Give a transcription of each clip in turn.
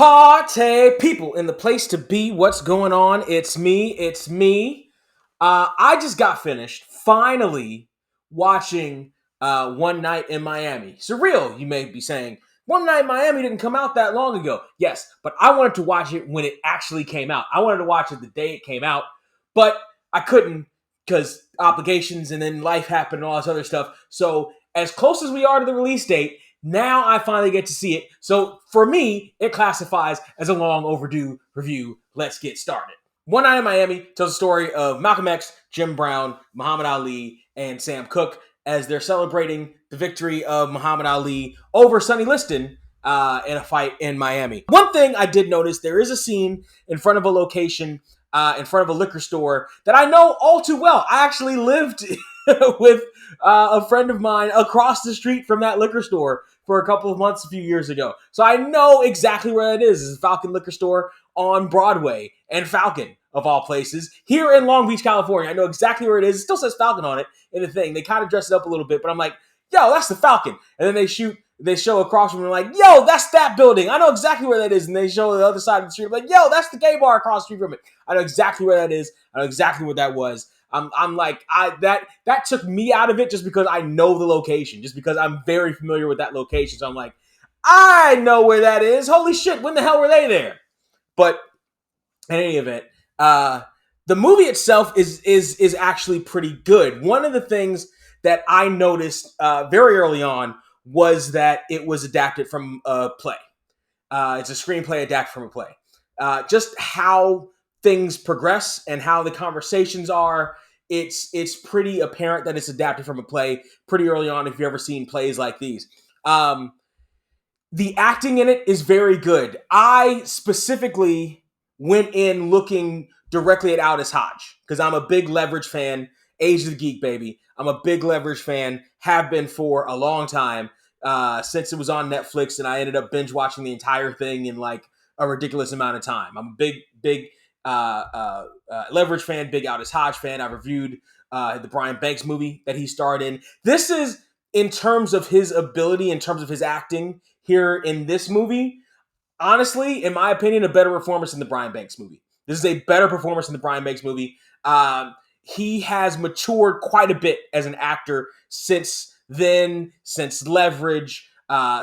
Party people in the place to be. What's going on? It's me. I just got finished finally watching One Night in Miami. Surreal, you may be saying. One Night in Miami didn't come out that long ago. Yes, but I wanted to watch it when it actually came out. I wanted to watch it the day it came out, but I couldn't because obligations and then life happened and all this other stuff. So as close as we are to the release date, now I finally get to see it. So for me, it classifies as a long overdue review. Let's get started. One Night in Miami tells the story of Malcolm X, Jim Brown, Muhammad Ali, and Sam Cooke as they're celebrating the victory of Muhammad Ali over Sonny Liston in a fight in Miami. One thing I did notice, there is a scene in front of a location, in front of a liquor store that I know all too well. I actually lived with a friend of mine across the street from that liquor store for a couple of months a few years ago. So I know exactly where it is. It's a Falcon liquor store on Broadway and Falcon, of all places, here in Long Beach, California. I know exactly where it is. It still says Falcon on it in the thing. They kind of dress it up a little bit, but I'm like, yo, that's the Falcon. And then they show across from me, like, yo, that's that building. I know exactly where that is. And they show the other side of the street. I'm like, yo, that's the gay bar across the street from it. I know exactly where that is. I know exactly what that was. I'm like, that took me out of it just because I know the location, just because I'm very familiar with that location. So I'm like, I know where that is. Holy shit, when the hell were they there? But in any event, the movie itself is actually pretty good. One of the things that I noticed very early on was that it was adapted from a play. It's a screenplay adapted from a play. Just how things progress and how the conversations are, it's pretty apparent that it's adapted from a play pretty early on if you've ever seen plays like these. The acting in it is very good. I specifically went in looking directly at Aldous Hodge because I'm a big Leverage fan. Age of the Geek, baby. I'm a big Leverage fan, have been for a long time since it was on Netflix, and I ended up binge watching the entire thing in like a ridiculous amount of time. I'm a big Leverage fan, big Aldous Hodge fan. I've reviewed the Brian Banks movie that he starred in. This is, in terms of his ability, in terms of his acting here in this movie, honestly, in my opinion, a better performance than the Brian Banks movie. This is a better performance than the Brian Banks movie. He has matured quite a bit as an actor since then, since Leverage,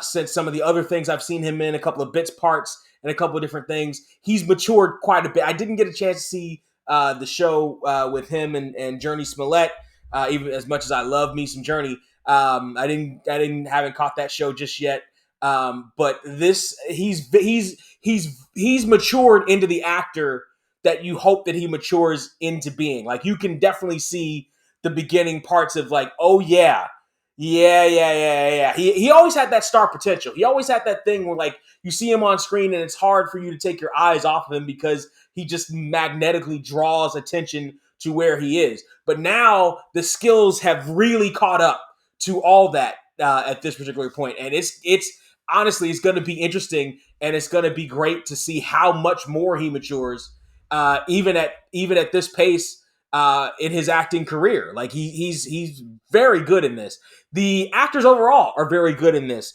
since some of the other things I've seen him in, a couple of bits parts and a couple of different things. He's matured quite a bit. I didn't get a chance to see the show with him and Journey Smollett, even as much as I love me some Journey. Haven't caught that show just yet. But this, he's matured into the actor that you hope that he matures into being. Like, you can definitely see the beginning parts of like, oh yeah. He always had that star potential. He always had that thing where like you see him on screen and it's hard for you to take your eyes off of him because he just magnetically draws attention to where he is. But now the skills have really caught up to all that at this particular point. And it's honestly, it's going to be interesting, and it's going to be great to see how much more he matures, even at this pace in his acting career. Like he's very good in this. The actors overall are very good in this.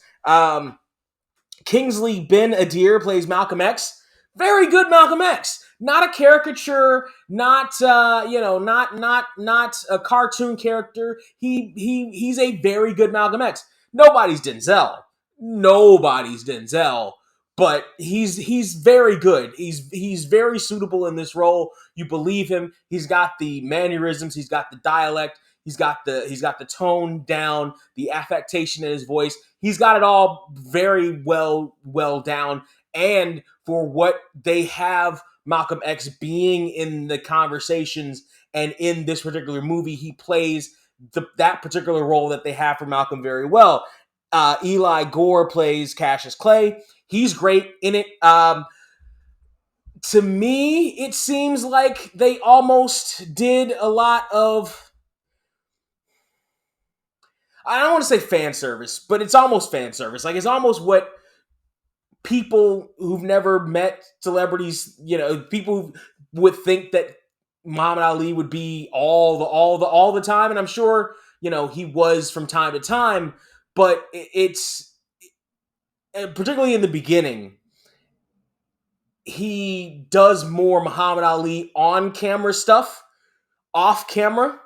Kingsley Ben-Adir plays Malcolm X. Very good Malcolm X. Not a caricature, not not a cartoon character. He's a very good Malcolm X. Nobody's Denzel, but he's very good. He's very suitable in this role. You believe him. He's got the mannerisms. He's got the dialect. He's got the tone down, the affectation in his voice. He's got it all very well down. And for what they have Malcolm X being in the conversations and in this particular movie, he plays that particular role that they have for Malcolm very well. Eli Gore plays Cassius Clay. He's great in it. To me, it seems like they almost did a lot of, I don't want to say fan service, but it's almost fan service. Like, it's almost what people who've never met celebrities, people would think that Muhammad Ali would be all the time. And I'm sure, he was from time to time, but it's particularly in the beginning, he does more Muhammad Ali on camera stuff off camera,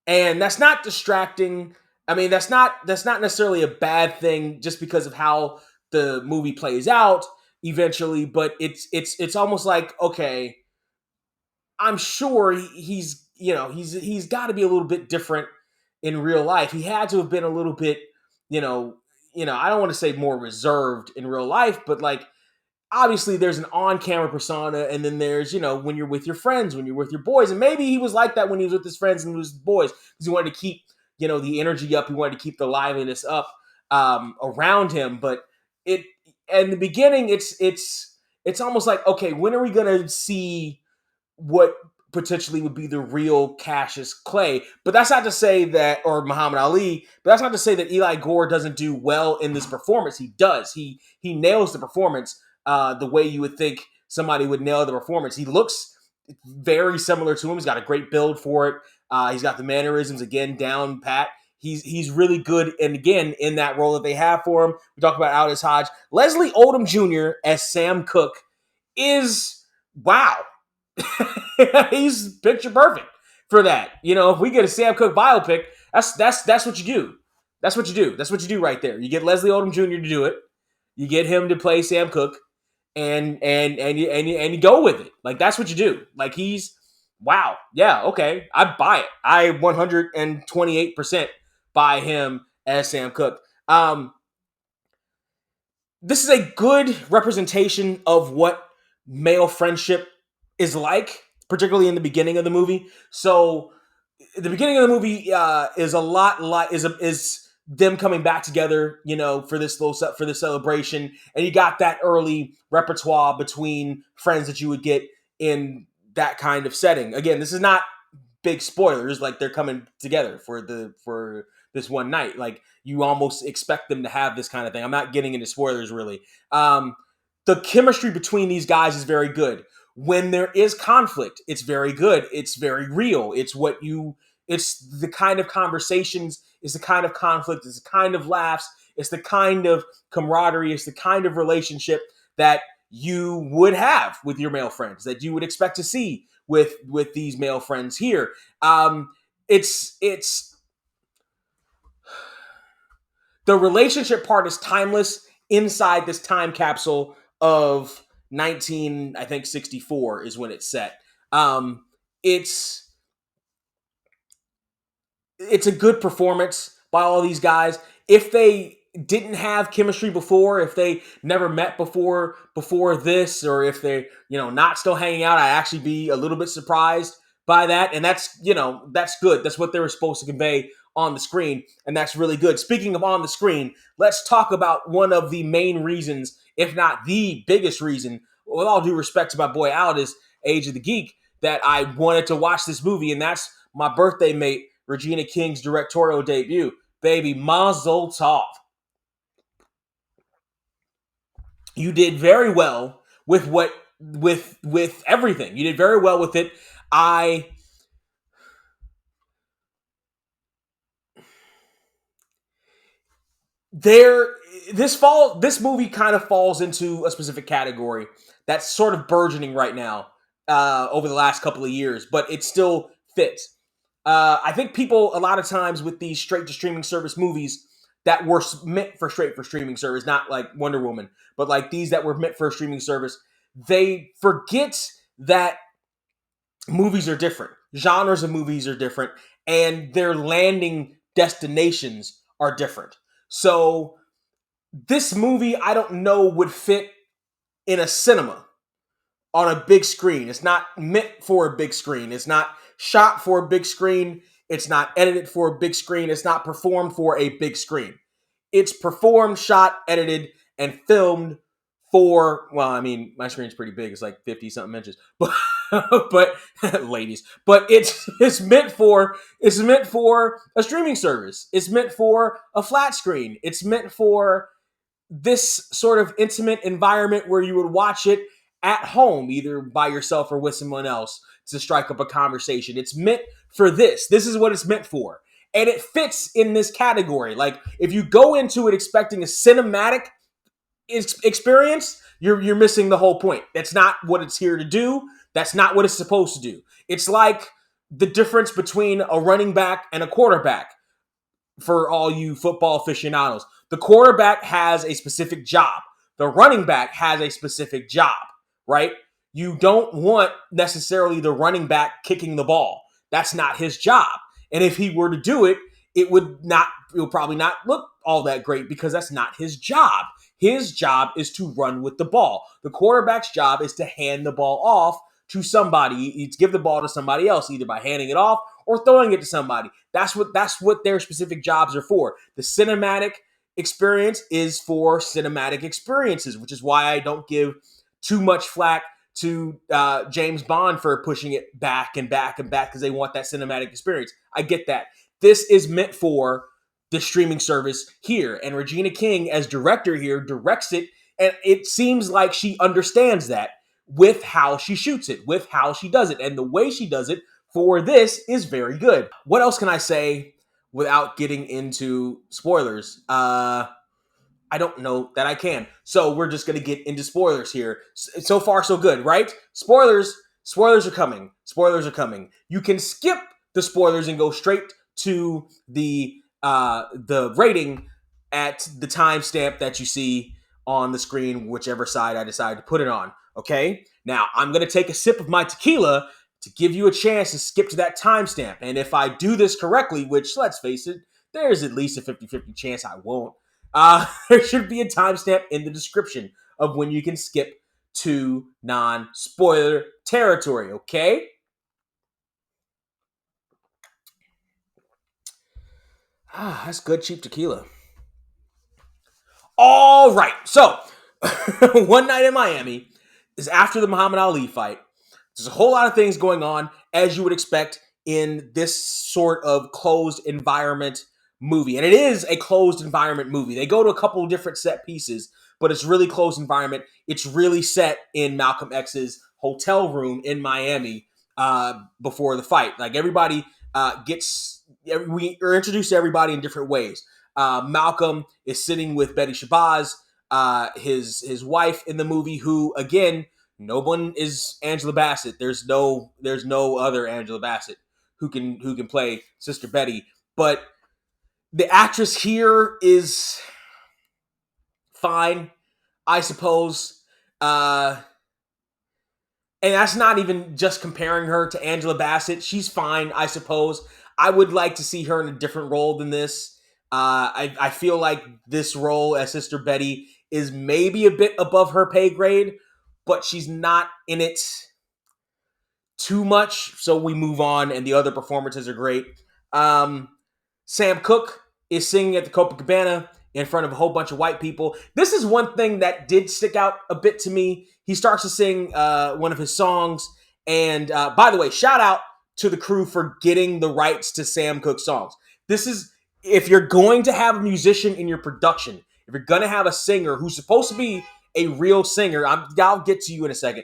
and that's not distracting. I mean, that's not necessarily a bad thing just because of how the movie plays out eventually, but it's almost like, okay, I'm sure he's, he's got to be a little bit different in real life. He had to have been a little bit, you know, I don't want to say more reserved in real life, but like obviously there's an on-camera persona, and then there's, when you're with your friends, when you're with your boys, and maybe he was like that when he was with his friends and his boys, because he wanted to keep, the energy up, he wanted to keep the liveliness up around him. But it in the beginning, it's almost like, okay, when are we gonna see what potentially would be the real Cassius Clay? But that's not to say that, or Muhammad Ali, but that's not to say that Eli Gore doesn't do well in this performance. He does. He nails the performance the way you would think somebody would nail the performance. He looks very similar to him. He's got a great build for it. He's got the mannerisms again down pat. He's really good, and again in that role that they have for him. We talked about Aldous Hodge. Leslie Odom Jr. as Sam Cooke is wow. He's picture perfect for that. If we get a Sam Cooke biopic, that's what you do. That's what you do. That's what you do right there. You get Leslie Odom Jr. to do it. You get him to play Sam Cooke, and you go with it. Like that's what you do. Like he's wow. Yeah, okay. I buy it. I 128% buy him as Sam Cooke. This is a good representation of what male friendship is like, particularly in the beginning of the movie. So the beginning of the movie is a lot like is them coming back together, for this for this celebration, and you got that early repertoire between friends that you would get in that kind of setting. Again, this is not big spoilers. Like they're coming together for this one night. Like you almost expect them to have this kind of thing. I'm not getting into spoilers really. The chemistry between these guys is very good. When there is conflict, it's very good. It's very real. It's the kind of conversations, it's the kind of conflict, it's the kind of laughs, it's the kind of camaraderie, it's the kind of relationship that you would have with your male friends, that you would expect to see with these male friends here. It's the relationship part is timeless inside this time capsule of 19, I think 64 is when it's set. It's it's a good performance by all these guys. If they didn't have chemistry before, if they never met before this, or if they not still hanging out, I'd actually be a little bit surprised by that. And that's good. That's what they were supposed to convey on the screen, and that's really good. Speaking of on the screen, let's talk about one of the main reasons, if not the biggest reason, with all due respect to my boy Aldous, Age of the Geek, that I wanted to watch this movie, and that's my birthday mate, Regina King's directorial debut. Baby, Mazel Tov. You did very well with with everything. You did very well with it. I there this movie kind of falls into a specific category that's sort of burgeoning right now over the last couple of years, but it still fits. I think people a lot of times with these straight to streaming service movies that were meant for straight for streaming service, not like Wonder Woman, but like these that were meant for a streaming service, they forget that movies are different, genres of movies are different, and their landing destinations are different. So this movie, I don't know, would fit in a cinema on a big screen. It's not meant for a big screen. It's not shot for a big screen. It's not edited for a big screen. It's not performed for a big screen. It's performed, shot, edited, and filmed for, well, I mean, my screen's pretty big. It's like 50 something inches. But ladies, but it's meant for a streaming service. It's meant for a flat screen. It's meant for this sort of intimate environment where you would watch it at home, either by yourself or with someone else, to strike up a conversation. It's meant for this. This is what it's meant for. And it fits in this category. Like, if you go into it expecting a cinematic experience, You're missing the whole point. That's not what it's here to do. That's not what it's supposed to do. It's like the difference between a running back and a quarterback for all you football aficionados. The quarterback has a specific job. The running back has a specific job, right? You don't want necessarily the running back kicking the ball. That's not his job. And if he were to do it, it would probably not look all that great because that's not his job. His job is to run with the ball. The quarterback's job is to hand the ball off to somebody, to give the ball to somebody else, either by handing it off or throwing it to somebody. That's what their specific jobs are for. The cinematic experience is for cinematic experiences, which is why I don't give too much flack to James Bond for pushing it back and back and back because they want that cinematic experience. I get that. This is meant for the streaming service here, and Regina King, as director here, directs it, and it seems like she understands that with how she shoots it, with how she does it, and the way she does it for this is very good. What else can I say without getting into spoilers? I don't know that I can. So we're just going to get into spoilers here. So far, so good, right? Spoilers are coming. Spoilers are coming. You can skip the spoilers and go straight to the rating at the timestamp that you see on the screen, whichever side I decide to put it on. Okay? Now, I'm going to take a sip of my tequila to give you a chance to skip to that timestamp. And if I do this correctly, which, let's face it, there's at least a 50-50 chance I won't, there should be a timestamp in the description of when you can skip to non-spoiler territory, okay? That's good cheap tequila. All right, so One Night in Miami is after the Muhammad Ali fight. There's a whole lot of things going on, as you would expect in this sort of closed environment movie. And it is a closed environment movie. They go to a couple of different set pieces, but it's really closed environment. It's really set in Malcolm X's hotel room in Miami before the fight. Like everybody we are introduced to everybody in different ways. Malcolm is sitting with Betty Shabazz, his wife in the movie, who again, no one is Angela Bassett. There's no other Angela Bassett who can play Sister Betty. But the actress here is fine, I suppose. And that's not even just comparing her to Angela Bassett. She's fine, I suppose. I would like to see her in a different role than this. I feel like this role as Sister Betty is maybe a bit above her pay grade, but she's not in it too much. So we move on, and the other performances are great. Sam Cooke is singing at the Copacabana in front of a whole bunch of white people. This is one thing that did stick out a bit to me. He starts to sing one of his songs. And by the way, shout out to the crew for getting the rights to Sam Cooke's songs. This is, if you're going to have a musician in your production, if you're going to have a singer who's supposed to be a real singer, I'll get to you in a second.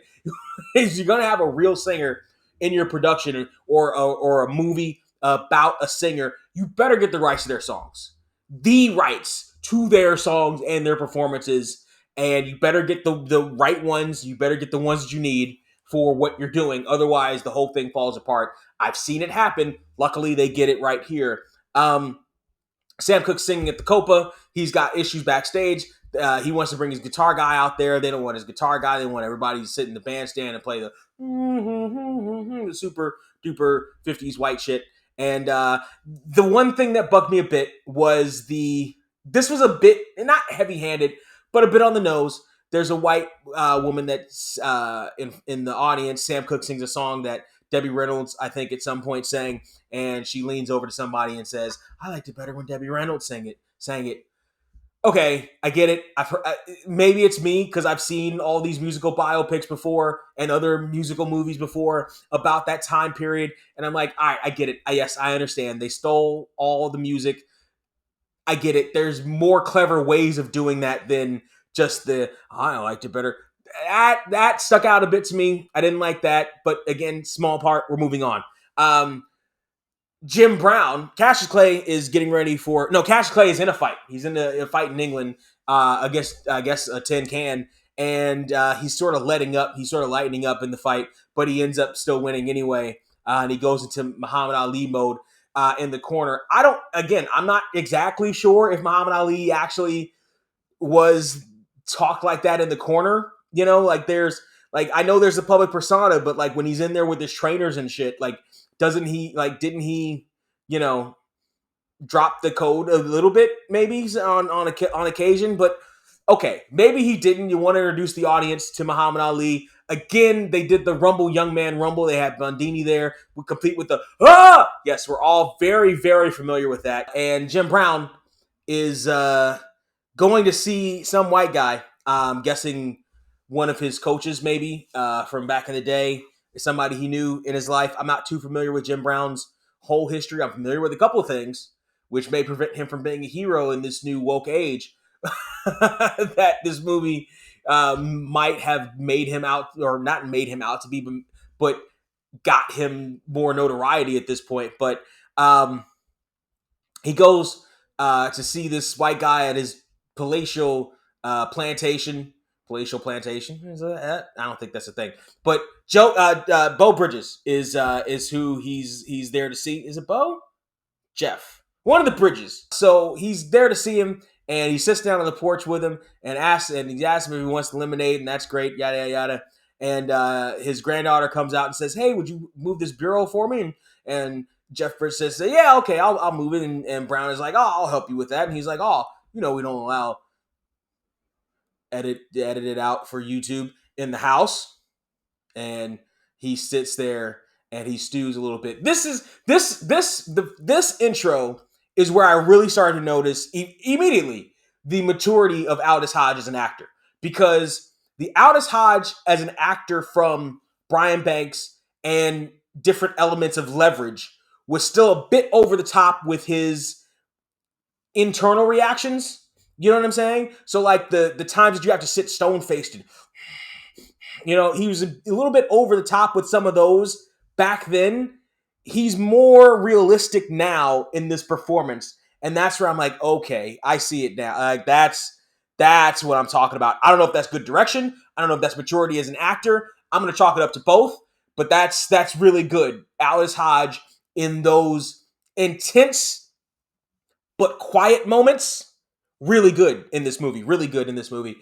If you're going to have a real singer in your production or a movie about a singer, you better get the rights to their songs. The rights to their songs and their performances, and you better get the right ones. You better get the ones that you need for what you're doing. Otherwise, the whole thing falls apart. I've seen it happen. Luckily, they get it right here. Sam Cooke's singing at the Copa. He's got issues backstage. He wants to bring his guitar guy out there. They don't want his guitar guy. They want everybody to sit in the bandstand and play the super duper 50s white shit. And the one thing that bugged me a bit was this was a bit, not heavy-handed, but a bit on the nose. There's a white woman that's in the audience. Sam Cooke sings a song that Debbie Reynolds, I think, at some point sang, and she leans over to somebody and says, "I liked it better when Debbie Reynolds sang it." Okay, I get it. I've heard, maybe it's me because I've seen all these musical biopics before and other musical movies before about that time period, and I'm like, all right, I get it. Yes, I understand. They stole all the music. I get it. There's more clever ways of doing that than just I liked it better. That stuck out a bit to me. I didn't like that, but again, small part. We're moving on. Jim Brown, Cassius Clay is getting ready Cassius Clay is in a fight. He's in a fight in England against, I guess, a tin can. and he's sort of letting up. He's sort of lightening up in the fight, but he ends up still winning anyway. And he goes into Muhammad Ali mode in the corner. I'm not exactly sure if Muhammad Ali actually was talked like that in the corner. I know there's a public persona, but like when he's in there with his trainers and shit, like doesn't he didn't he, you know, drop the code a little bit maybe on occasion? But okay, maybe he didn't. You want to introduce the audience to Muhammad Ali. Again, they did the Rumble Young Man Rumble. They had Bundini there, complete with the Yes, we're all very, very familiar with that. And Jim Brown is going to see some white guy. I'm guessing one of his coaches, maybe from back in the day, somebody he knew in his life. I'm not too familiar with Jim Brown's whole history. I'm familiar with a couple of things, which may prevent him from being a hero in this new woke age that this movie might have made him out, or not made him out to be, but got him more notoriety at this point. But he goes to see this white guy at his palatial plantation. Palatial plantation, is that? I don't think that's a thing. But Bo Bridges is who he's there to see. Is it Bo? Jeff, one of the Bridges. So he's there to see him, and he sits down on the porch with him and he asks him if he wants lemonade, and that's great, yada yada yada. And his granddaughter comes out and says, "Hey, would you move this bureau for me?" And Jeff Bridges says, "Yeah, okay, I'll move it." And Brown is like, "Oh, I'll help you with that." And he's like, "Oh, we don't allow edit it out for YouTube in the house." And he sits there and he stews a little bit. This intro is where I really started to notice immediately the maturity of Aldous Hodge as an actor, because the Aldous Hodge as an actor from Brian Banks and different elements of Leverage was still a bit over the top with his internal reactions. You know what I'm saying? So like the times that you have to sit stone faced and he was a little bit over the top with some of those back then. He's more realistic now in this performance, and that's where I'm like, okay, I see it now. Like that's what I'm talking about. I don't know if that's good direction. I don't know if that's maturity as an actor. I'm gonna chalk it up to both, but that's really good. Alice Hodge in those intense but quiet moments, really good in this movie. Really good in this movie.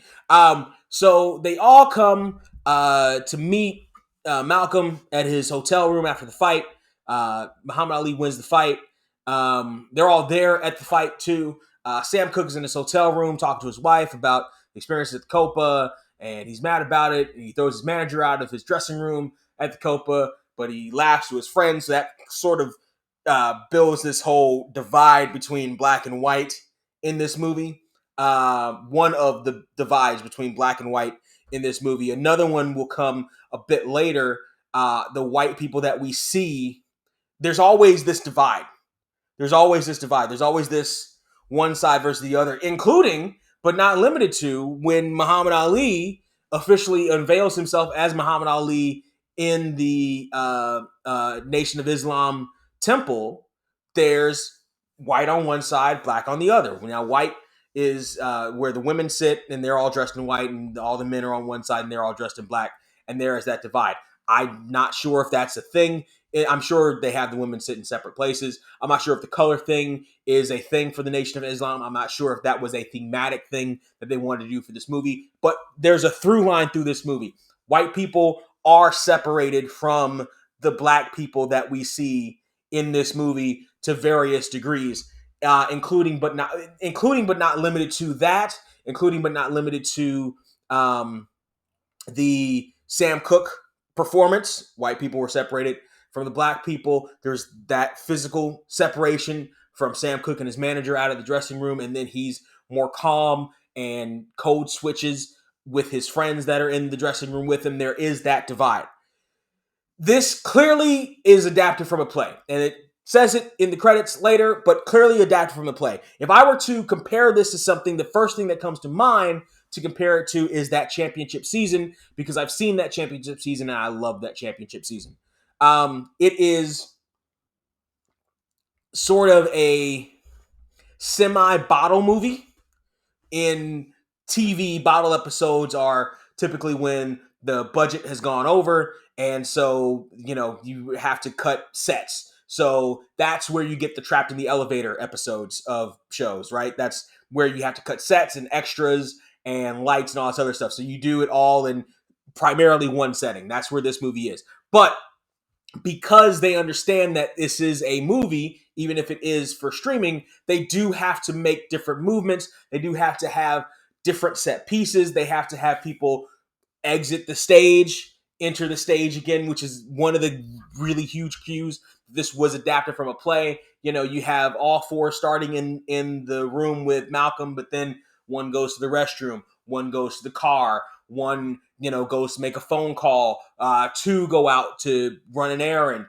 So they all come to meet Malcolm at his hotel room after the fight. Muhammad Ali wins the fight. They're all there at the fight too. Sam Cooke is in his hotel room talking to his wife about the experience at the Copa, and he's mad about it. And he throws his manager out of his dressing room at the Copa, but he laughs to his friends. So that sort of builds this whole divide between black and white in this movie. One of the divides between black and white in this movie. Another one will come a bit later. The white people that we see, there's always this divide. There's always this divide. There's always this one side versus the other, including, but not limited to, when Muhammad Ali officially unveils himself as Muhammad Ali in the Nation of Islam temple. There's white on one side, black on the other. Now, white is where the women sit, and they're all dressed in white, and all the men are on one side, and they're all dressed in black. And there is that divide. I'm not sure if that's a thing. I'm sure they have the women sit in separate places. I'm not sure if the color thing is a thing for the Nation of Islam. I'm not sure if that was a thematic thing that they wanted to do for this movie. But there's a through line through this movie. White people are separated from the black people that we see in this movie to various degrees, including but not limited to that. Including but not limited to the Sam Cooke performance. White people were separated from the black people. There's that physical separation from Sam Cooke and his manager out of the dressing room, and then he's more calm and code switches with his friends that are in the dressing room with him. There is that divide. This clearly is adapted from a play, and it says it in the credits later, but clearly adapted from a play. If I were to compare this to something, the first thing that comes to mind to compare it to is that championship season, because I've seen that championship season and I love that championship season. It is sort of a semi-bottle movie. In TV, bottle episodes are typically when the budget has gone over, and so you have to cut sets. So that's where you get the trapped in the elevator episodes of shows, right? That's where you have to cut sets and extras and lights and all this other stuff. So you do it all in primarily one setting. That's where this movie is. But because they understand that this is a movie, even if it is for streaming, they do have to make different movements. They do have to have different set pieces. They have to have people exit the stage, enter the stage again, which is one of the really huge cues. This was adapted from a play. You have all four starting in the room with Malcolm, but then one goes to the restroom, one goes to the car, one goes to make a phone call, two go out to run an errand.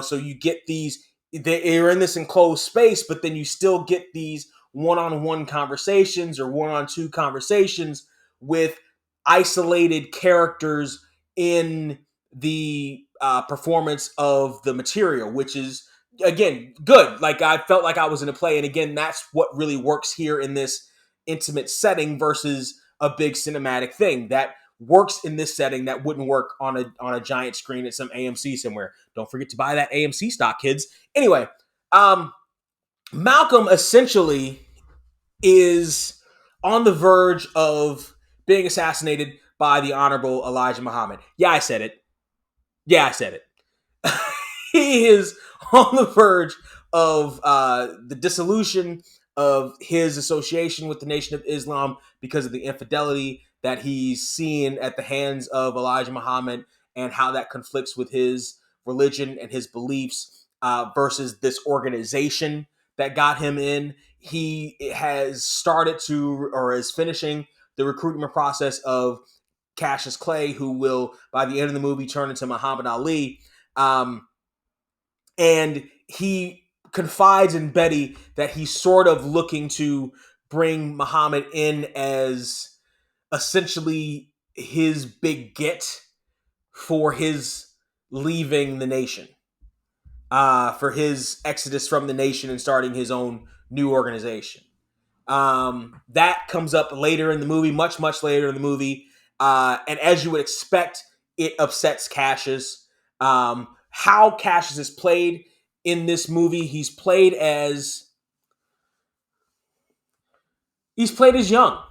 So you get these. They're in this enclosed space, but then you still get these one-on-one conversations or one-on-two conversations with isolated characters in the performance of the material, which is again good. Like I felt like I was in a play, and again, that's what really works here in this intimate setting versus a big cinematic thing that works in this setting that wouldn't work on a giant screen at some AMC somewhere. Don't forget to buy that AMC stock, kids. Anyway, Malcolm essentially is on the verge of being assassinated by the Honorable Elijah Muhammad. Yeah, I said it. Yeah, I said it. He is on the verge of the dissolution of his association with the Nation of Islam because of the infidelity that he's seen at the hands of Elijah Muhammad and how that conflicts with his religion and his beliefs versus this organization that got him in. He has started to, or is finishing the recruitment process of Cassius Clay, who will, by the end of the movie, turn into Muhammad Ali. And he confides in Betty that he's sort of looking to bring Muhammad in as essentially his big get for his leaving the nation, for his exodus from the nation and starting his own new organization. That comes up later in the movie, much, much later in the movie. And as you would expect, it upsets Cassius. How Cassius is played in this movie, he's played as young.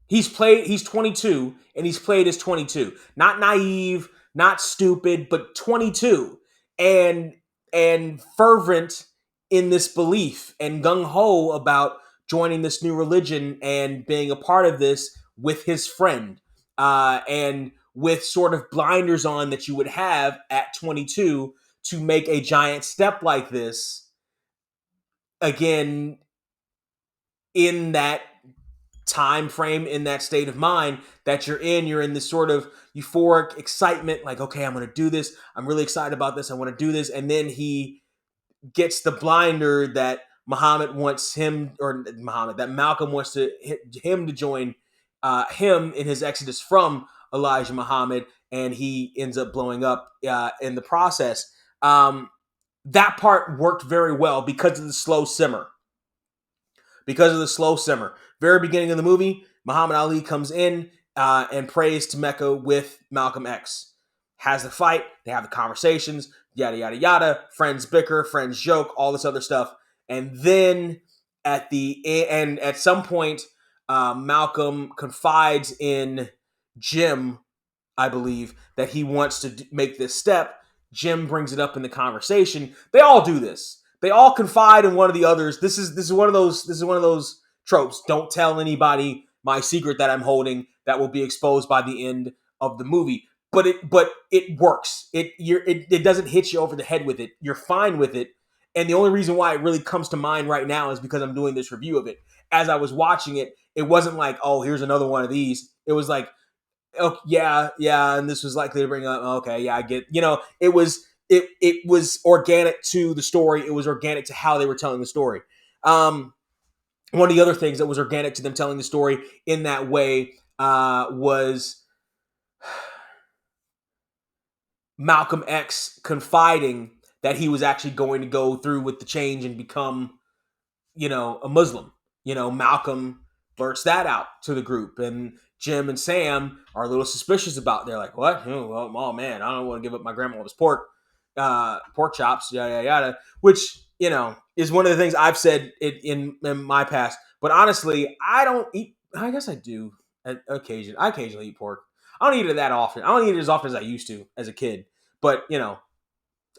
He's 22 and he's played as 22. Not naive, not stupid, but 22 and fervent in this belief and gung ho about joining this new religion and being a part of this with his friend. And with sort of blinders on that you would have at 22 to make a giant step like this again in that time frame, in that state of mind that you're in this sort of euphoric excitement, like, okay, I'm going to do this, I'm really excited about this, I want to do this. And then he gets the blinder that Muhammad wants him, or Muhammad, that Malcolm wants him to join him in his exodus from Elijah Muhammad, and he ends up blowing up in the process. That part worked very well because of the slow simmer. Very beginning of the movie, Muhammad Ali comes in and prays to Mecca with Malcolm X. Has the fight, they have the conversations, yada, yada, yada. Friends bicker, friends joke, all this other stuff. And then at some point, Malcolm confides in Jim, I believe, that he wants to make this step. Jim brings it up in the conversation. They all do this. They all confide in one of the others. This is one of those tropes. Don't tell anybody my secret that I'm holding that will be exposed by the end of the movie. But it works. It doesn't hit you over the head with it. You're fine with it. And the only reason why it really comes to mind right now is because I'm doing this review of it. As I was watching it, it wasn't like, oh, here's another one of these. It was like, oh yeah, and this was likely to bring up. Okay, yeah, I get. It was organic to the story. It was organic to how they were telling the story. One of the other things that was organic to them telling the story in that way was Malcolm X confiding that he was actually going to go through with the change and become, a Muslim. Malcolm blurts that out to the group, and Jim and Sam are a little suspicious about. They're like, "What? Oh man, I don't want to give up my grandma's pork chops, yada yada yada." Which is one of the things I've said in my past. But honestly, I don't eat. I guess I do. I occasionally eat pork. I don't eat it that often. I don't eat it as often as I used to as a kid. But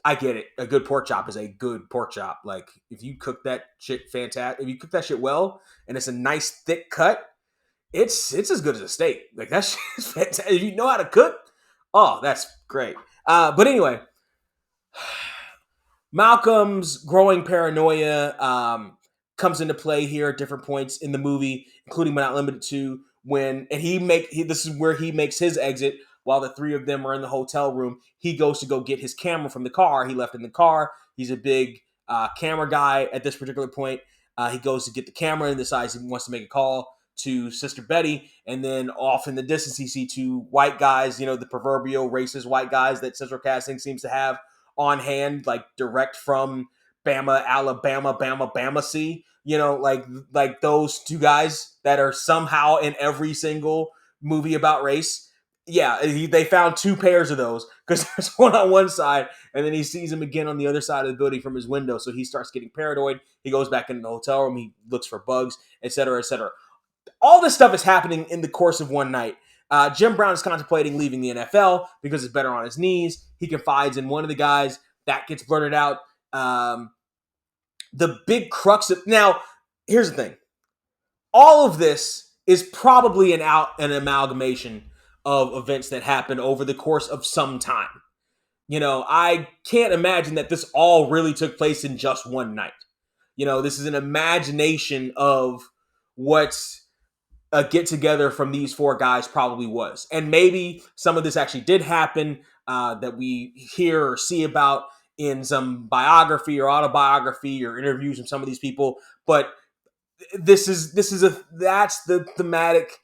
I get it. A good pork chop is a good pork chop. Like if you cook that shit fantastic, if you cook that shit well, and it's a nice thick cut, it's as good as a steak. Like that shit is fantastic. If you know how to cook, oh, that's great. But anyway, Malcolm's growing paranoia comes into play here at different points in the movie, including but not limited to this is where he makes his exit while the three of them are in the hotel room. He goes to go get his camera from the car he left in the car. He's a big camera guy at this particular point. He goes to get the camera and decides he wants to make a call to Sister Betty, and then off in the distance he sees two white guys, the proverbial racist white guys that Central Casting seems to have on hand, like direct from Bama, Alabama, Bama, C. Like those two guys that are somehow in every single movie about race. Yeah, they found two pairs of those because there's one on one side, and then he sees him again on the other side of the building from his window. So he starts getting paranoid. He goes back into the hotel room. He looks for bugs, etc., etc. All this stuff is happening in the course of one night. Jim Brown is contemplating leaving the NFL because it's better on his knees. He confides in one of the guys. That gets blurted out. The big crux of... Now, here's the thing. All of this is probably an amalgamation of events that happened over the course of some time. I can't imagine that this all really took place in just one night. This is an imagination of what's a get together from these four guys probably was. And maybe some of this actually did happen that we hear or see about in some biography or autobiography or interviews from some of these people. But that's the thematic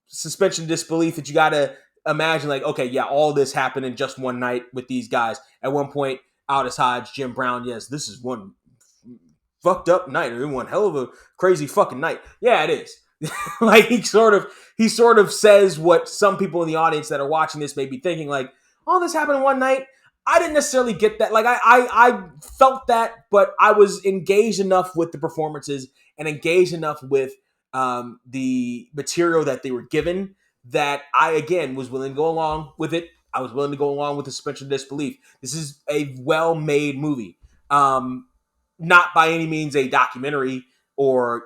suspension of disbelief that you got to imagine. Like, okay, yeah, all this happened in just one night with these guys. At one point, Aldous Hodge, Jim Brown, yes, this is one fucked up night, or one hell of a crazy fucking night. Yeah, it is. Like he sort of says what some people in the audience that are watching this may be thinking, like, oh, this happened in one night. I didn't necessarily get that. Like I felt that, but I was engaged enough with the performances and engaged enough with the material that they were given that I, again, was willing to go along with it. I was willing to go along with the suspension of disbelief. This is a well-made movie. Not by any means a documentary or,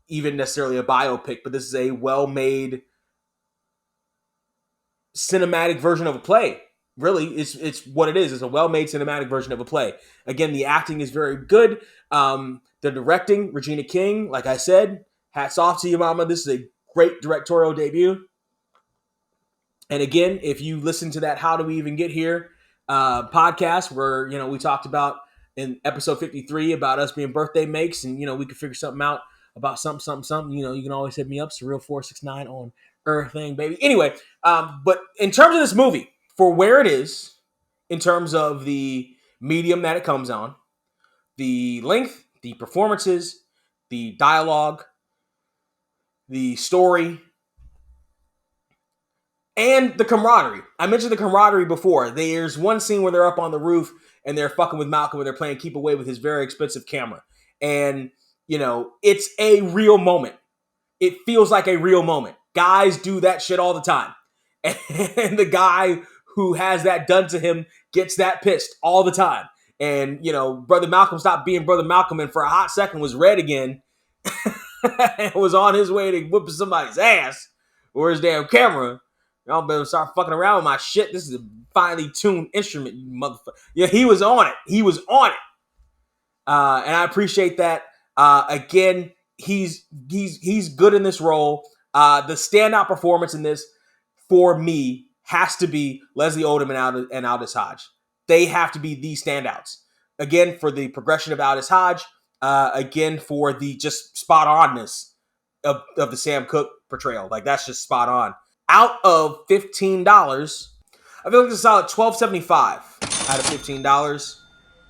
even necessarily a biopic, but this is a well-made cinematic version of a play. Really, it's what it is. It's a well-made cinematic version of a play. Again, the acting is very good. The directing, Regina King, like I said, hats off to you, mama. This is a great directorial debut. And again, if you listen to that How Do We Even Get Here podcast where, we talked about in episode 53 about us being birthday makes and, we could figure something out about something, you can always hit me up. Surreal469 on everything, baby. Anyway, but in terms of this movie, for where it is, in terms of the medium that it comes on, the length, the performances, the dialogue, the story, and the camaraderie. I mentioned the camaraderie before. There's one scene where they're up on the roof and they're fucking with Malcolm and they're playing keep away with his very expensive camera. And, it's a real moment. It feels like a real moment. Guys do that shit all the time. And the guy who has that done to him gets that pissed all the time. And, Brother Malcolm stopped being Brother Malcolm and for a hot second was red again and was on his way to whooping somebody's ass or his damn camera. Y'all better start fucking around with my shit. This is a finely tuned instrument, you motherfucker. Yeah, he was on it. And I appreciate that. Again, he's good in this role. The standout performance in this, for me, has to be Leslie Odom and Aldous Hodge. They have to be the standouts. Again, for the progression of Aldous Hodge. Again, for the just spot onness of the Sam Cooke portrayal. Like, that's just spot on. Out of $15, I feel like it's a solid $12.75 out of $15.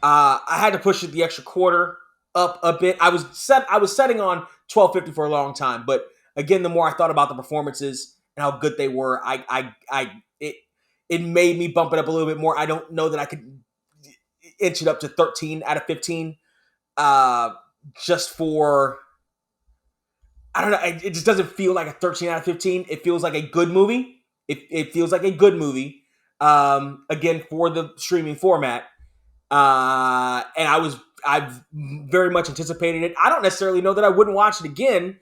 I had to push it the extra quarter up a bit. I was setting on $12.50 for a long time, but again, the more I thought about the performances and how good they were, it made me bump it up a little bit more. I don't know that I could inch it up to 13 out of 15. Just for, I don't know, it just doesn't feel like a 13 out of 15. It feels like a good movie. It feels like a good movie. Again, for the streaming format. And I've very much anticipated it. I don't necessarily know that I wouldn't watch it again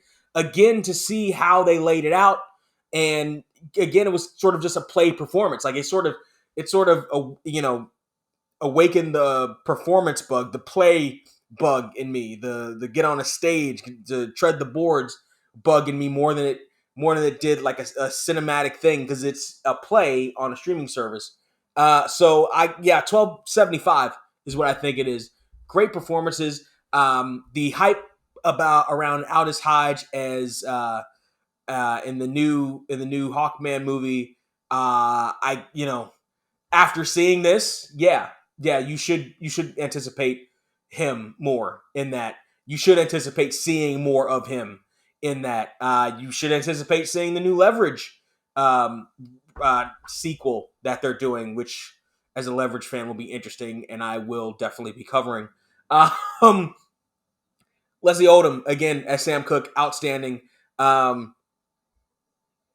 to see how they laid it out. And again, it was sort of just a play performance. Like it sort of awakened the performance bug, the play bug in me, the get on a stage to tread the boards bug in me more than it did like a cinematic thing, because it's a play on a streaming service. So 1275 is what I think it is. Great performances. The hype around Aldous Hodge as in the new Hawkman movie. After seeing this, you should anticipate him more in that. You should anticipate seeing more of him in that. You should anticipate seeing the new Leverage sequel that they're doing, which as a Leverage fan will be interesting, and I will definitely be covering. Leslie Odom again as Sam Cooke, outstanding.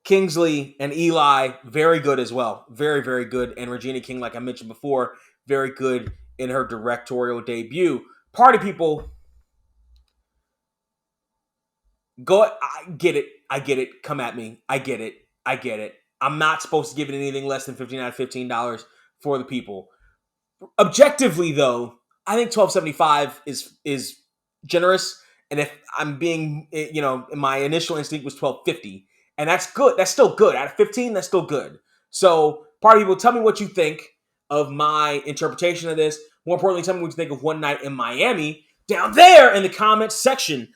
Kingsley and Eli, very good as well. Very, very good. And Regina King, like I mentioned before, very good in her directorial debut. Party people, I get it. Come at me. I get it. I'm not supposed to give it anything less than 15 out of $15 for the people. Objectively, though, I think 1275 is generous. And if I'm being, my initial instinct was 1250. And that's good. That's still good. Out of 15, that's still good. So, party people, tell me what you think of my interpretation of this. More importantly, tell me what you think of One Night in Miami down there in the comments section.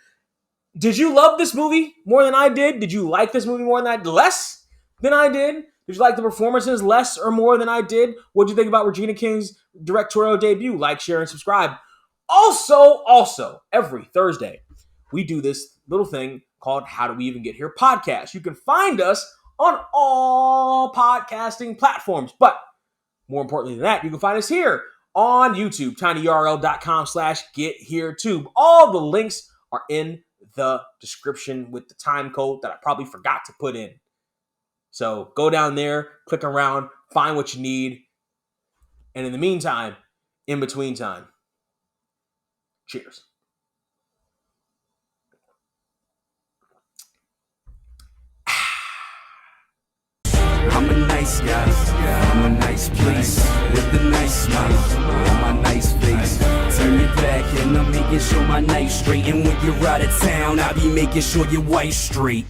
Did you love this movie more than I did? Did you like this movie more than I did? Less than I did? Did you like the performances less or more than I did? What did you think about Regina King's directorial debut? Like, share, and subscribe. Also, every Thursday, we do this little thing called How Do We Even Get Here podcast. You can find us on all podcasting platforms. But more importantly than that, you can find us here on YouTube, tinyurl.com/getheretube. All the links are in the description with the time code that I probably forgot to put in. So go down there, click around, find what you need. And in the meantime, in between time, cheers. I'm a nice guy, I'm a nice place, with a nice smile on my nice face. Turn your back and I'm making sure my night's straight. And when you're out of town, I'll be making sure your wife's straight.